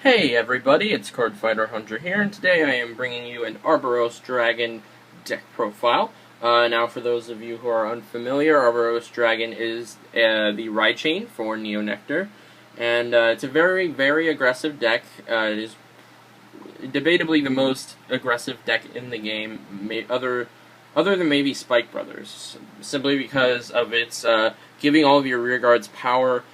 Hey everybody, it's Cardfighter Hunter here, and today I am bringing you an Arboros Dragon deck profile. Now, for those of you who are unfamiliar, Arboros Dragon is the ride chain for Neo Nectar, and it's a very, very aggressive deck. It is debatably the most aggressive deck in the game, other than maybe Spike Brothers, simply because of its giving all of your rear guards power,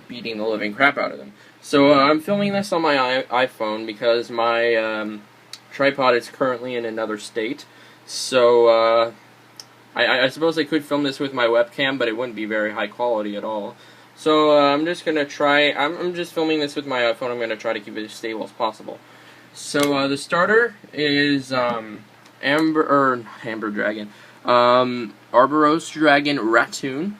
beating the living crap out of them. So I'm filming this on my iPhone because my tripod is currently in another state. So I suppose I could film this with my webcam, but it wouldn't be very high quality at all. So I'm just gonna try. I'm just filming this with my iPhone. I'm gonna try to keep it as stable as possible. So the starter is Amber Dragon, Arboros Dragon Ratoon.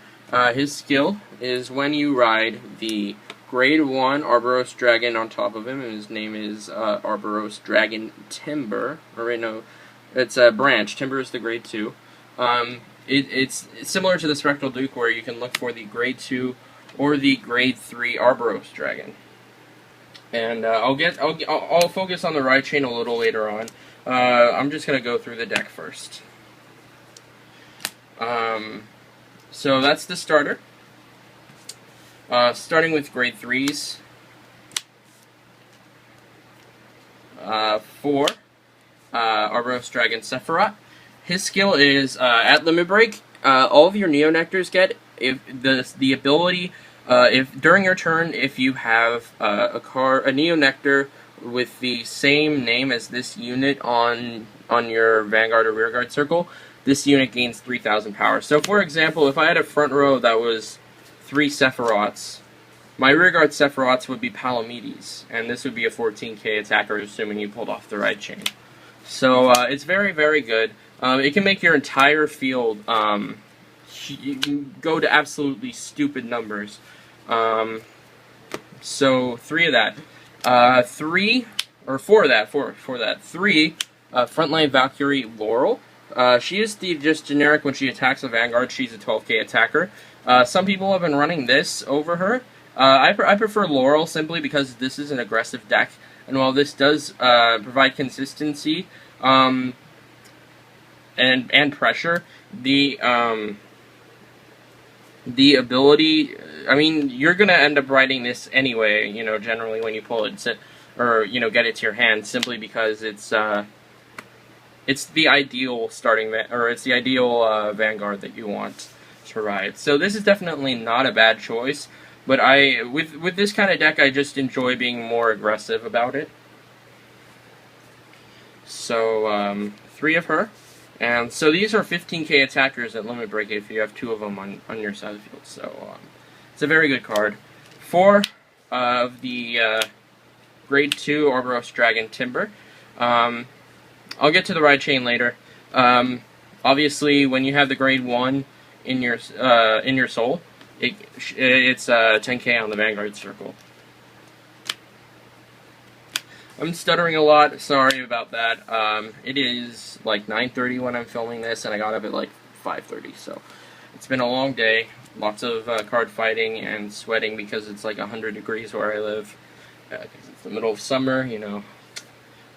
His skill is when you ride the Grade 1 Arboros Dragon on top of him, and his name is Arboros Dragon Timber. Or wait, no, it's a branch. Timber is the Grade 2. It's similar to the Spectral Duke, where you can look for the Grade 2 or the Grade 3 Arboros Dragon. And I'll focus on the ride chain a little later on. I'm just gonna go through the deck first. So that's the starter. Starting with Grade 3s. 4. Arboros Dragon Sephiroth. His skill is, at Limit Break, all of your Neo Nectars get, if the ability, if during your turn, if you have a Neo Nectar with the same name as this unit on your Vanguard or Rearguard circle, this unit gains 3,000 power. So, for example, if I had a front row that was 3 Sephiroths, my rearguard Sephiroths would be Palamedes, and this would be a 14k attacker, assuming you pulled off the ride chain. So, it's very, very good. It can make your entire field go to absolutely stupid numbers. So, 3 of that. 4 of that. 3, Frontline Valkyrie Laurel. She is just generic. When she attacks a Vanguard, she's a 12k attacker. Some people have been running this over her. I prefer Laurel simply because this is an aggressive deck, and while this does provide consistency and pressure, the ability, I mean, you're gonna end up riding this anyway. Generally when you pull it, or get it to your hand, simply because it's the ideal it's the ideal Vanguard that you want to ride. So this is definitely not a bad choice, but with this kind of deck, I just enjoy being more aggressive about it. So 3 of her, and so these are 15k attackers at Limit Break if you have 2 of them on your side of the field. So it's a very good card. 4 of the Grade 2 Arboros Dragon Timber. I'll get to the ride chain later. Obviously, when you have the Grade 1 in your soul, it's 10k on the Vanguard circle. I'm stuttering a lot. Sorry about that. It is like 9:30 when I'm filming this, and I got up at like 5:30. So it's been a long day. Lots of card fighting and sweating because it's like 100 degrees where I live. Because it's the middle of summer,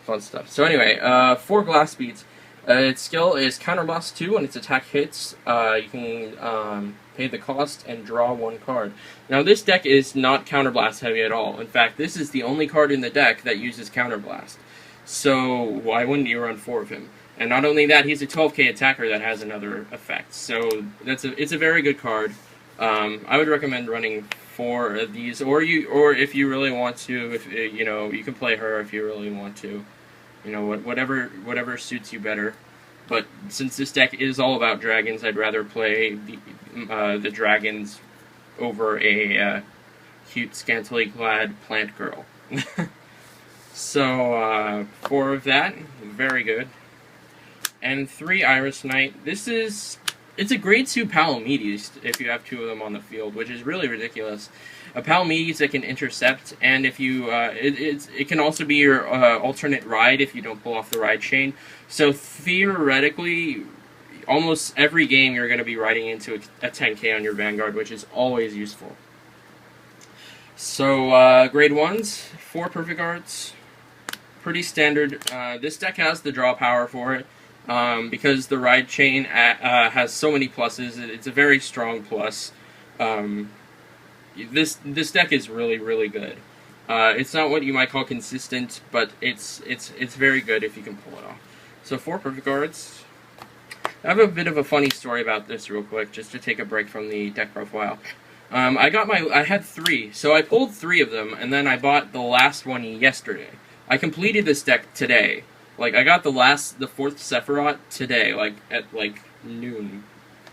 fun stuff. So anyway, 4 glass speeds. Its skill is Counterblast 2. When its attack hits, you can pay the cost and draw 1 card. Now this deck is not Counterblast heavy at all. In fact, this is the only card in the deck that uses Counterblast. So why wouldn't you run 4 of him? And not only that, he's a 12k attacker that has another effect. So it's a very good card. I would recommend running 4 of these, or if you really want to, you can play her if you really want to. Whatever suits you better. But since this deck is all about dragons, I'd rather play the dragons over a cute, scantily clad plant girl. So 4 of that, very good. And 3 Iris Knight. It's a Grade 2 Palamedes if you have 2 of them on the field, which is really ridiculous. A Palamedes that can intercept, and if you, it can also be your alternate ride if you don't pull off the ride chain. So theoretically, almost every game you're going to be riding into a 10k on your Vanguard, which is always useful. So, grade 1s, 4 perfect arts, pretty standard. This deck has the draw power for it, because the ride chain has so many pluses. It's a very strong plus. This deck is really, really good. It's not what you might call consistent, but it's very good if you can pull it off. So 4 perfect arts. I have a bit of a funny story about this real quick, just to take a break from the deck profile. I had 3, so I pulled 3 of them, and then I bought the last one yesterday. I completed this deck today. Like, I got the 4th Sephiroth today, like, at, noon.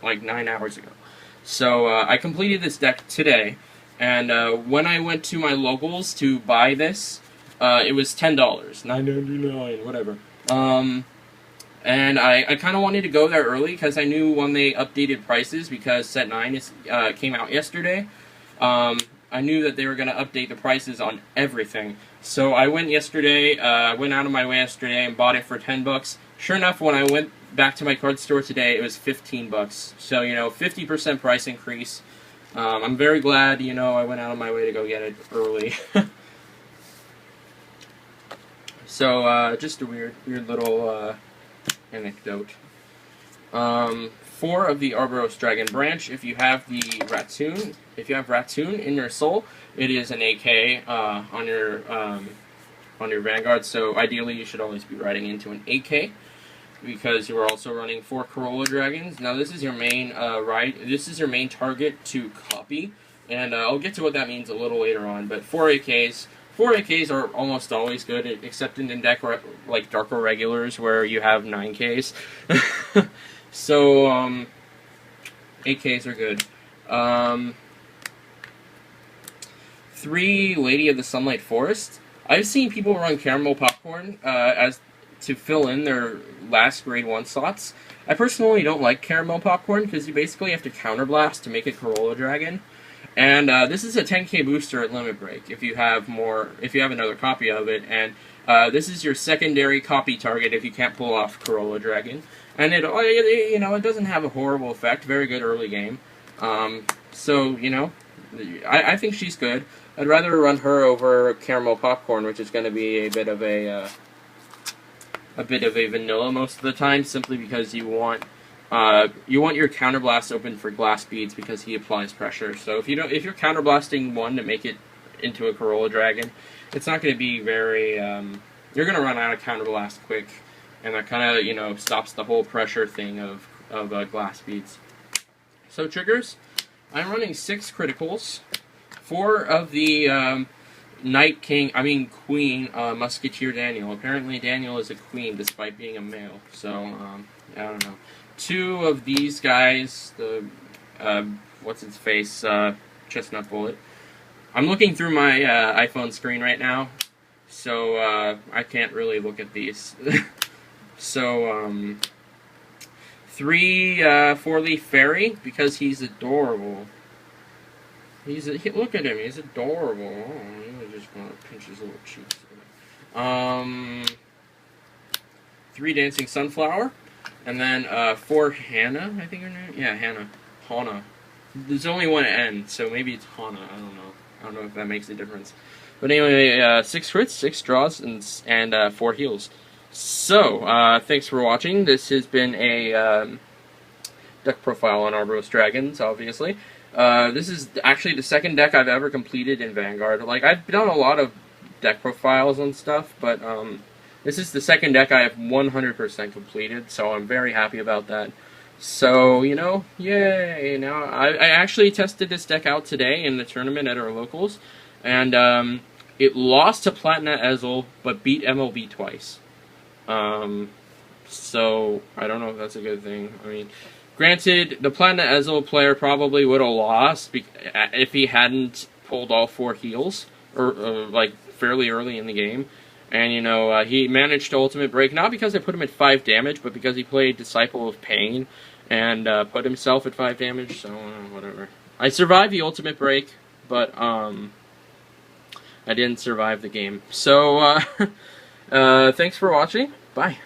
Like, 9 hours ago. So, I completed this deck today, and, when I went to my locals to buy this, it was $10. $9.99, whatever. And I kind of wanted to go there early, because I knew when they updated prices, because Set 9 came out yesterday, I knew that they were going to update the prices on everything. So I went yesterday, went out of my way yesterday and bought it for $10. Sure enough, when I went back to my card store today, it was $15. So, 50% price increase. I'm very glad, I went out of my way to go get it early. So, just a weird little anecdote. 4 of the Arboros Dragon Branch. If you have the Raccoon, in your soul, it is an AK on your Vanguard. So ideally, you should always be riding into an AK, because you are also running 4 Corolla Dragons. Now, this is your main This is your main target to copy, and I'll get to what that means a little later on. But 4 AKs. 4 AKs are almost always good, except in deck like Darker Regulars, where you have 9Ks. So, AKs are good. 3 Lady of the Sunlight Forest. I've seen people run Caramel Popcorn as to fill in their last grade 1 slots. I personally don't like Caramel Popcorn, because you basically have to counterblast to make a Corolla Dragon. And this is a 10k booster at Limit Break if you have another copy of it, and this is your secondary copy target if you can't pull off Corolla Dragon. And it doesn't have a horrible effect. Very good early game. So I think she's good. I'd rather run her over Caramel Popcorn, which is going to be a bit of a vanilla most of the time, simply because you want your counterblast open for glass beads, because he applies pressure. So if you're counterblasting one to make it into a Corolla Dragon, it's not going to be very. You're going to run out of counterblast quick, and that kind of stops the whole pressure thing of glass beads. So triggers, I'm running 6 criticals, 4 of the Queen Musketeer Daniel. Apparently Daniel is a queen despite being a male. So I don't know. 2 of these guys, the, what's-its-face, Chestnut Bullet. I'm looking through my iPhone screen right now, so I can't really look at these. So, 3 4-leaf Fairy, because he's adorable. Look at him, he's adorable. Oh, I just want to pinch his little cheeks. 3 Dancing Sunflower. And then 4 Hannah, I think her name? Yeah, Hannah. Hana. There's only one N, so maybe it's Hana. I don't know. I don't know if that makes a difference. But anyway, 6 crits, 6 draws, and 4 heals. So, thanks for watching. This has been a deck profile on Arboros Dragons, obviously. This is actually the 2nd deck I've ever completed in Vanguard. Like, I've done a lot of deck profiles and stuff, but this is the 2nd deck I have 100% completed, so I'm very happy about that. So, yay! Now, I actually tested this deck out today in the tournament at our locals, and it lost to Platina Ezel, but beat MLB twice. So, I don't know if that's a good thing. I mean, granted, the Platina Ezel player probably would have lost if he hadn't pulled all 4 heals, or fairly early in the game. And, he managed to ultimate break, not because I put him at 5 damage, but because he played Disciple of Pain and put himself at 5 damage, so whatever. I survived the ultimate break, but I didn't survive the game. So, thanks for watching. Bye.